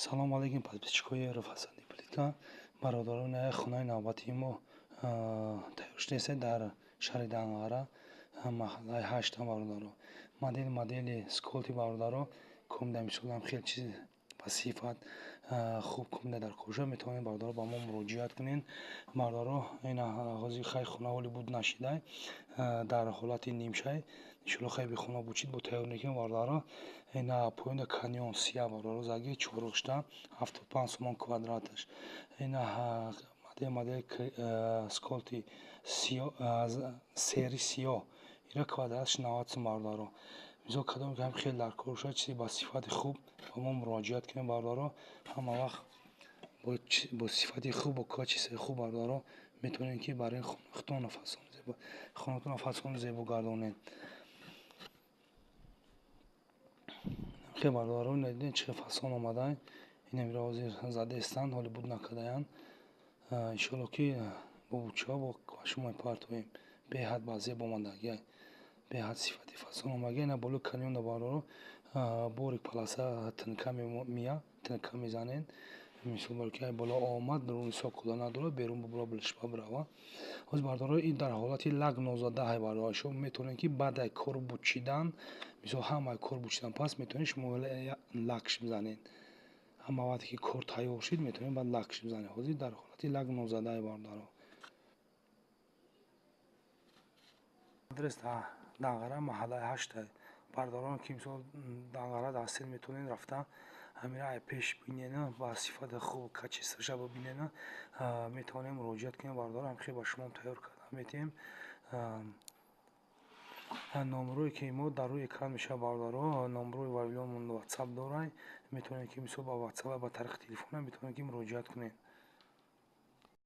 салом алейкум подписчикои рафасанди плитка бародарони хонаи навбатии мо тайёр шудааст дар шаҳри Данғара маҳаллаи 8 бародаро модели сколти бародаро кумда мисолам хеле чизи ба сифат хуб кумда дар коша метавонед бародаро ба мо муроҷиат кунед. бародаро ина ҳозир хай хонаволи буд нашидай дар ҳолати нимшай иншоалло хай би хона бучид бо тайёр мекунем бародаро ина поинда каньон сия бародаро заги 4 75 сомон квадраташ ина модел сколти сери сиёҳ ира квадраташ 90 сом бародаро мисол кадом ки ҳам хеле дар кор шуда чизи ба сифати хуб ба мо муроҷиат кунед бародаро ҳама вақт бо сифати хуб бо качествои хуб бародаро метавонед ки барои хонатон фасону зебо гардонед. бародаро дидед чӣ фасон омадаанд инамиро ҳозир зада истанд ҳоли буд накардаянд иншоалло ки бо бучаҳо бо шумо партоем беҳад ба зеб омадагия беҳад сифати фасон омадагия ина болои каньёнда бародаро бори паласа тинка мея тинка мезанед мисол барки боло омад рӯи сокула надорад берун бубро лишпа брава ҳозир бародаро ин дар ҳолати лак нозадаҳай бародаро шумо метавонед ки баъдаи кор бучидан мисол ҳамаи кор бучидан пас метавонед шумо лакш бизанед ҳама вақте ки кор тайёр шуд метавонед баъд лакш бизанед ҳозир дар ҳолати лак нозадаҳай бародаро адрес Данғара маҳаллаи 8 бародарон ки мисол Данғара дастед метавонед рафта ҳамира ай пеш бинед ба сифати хуб качествоша бибинед метавонед муроҷиат кунед бародаро ҳам хеле ба шумо тайёр карда метиҳем. номерои ки мо дар рӯи экран мешавад бародаро номерои вавилон ватсап дорад метавонед ки мисол ба ватсап ба тариқи телефон метавонед ки муроҷиат кунед.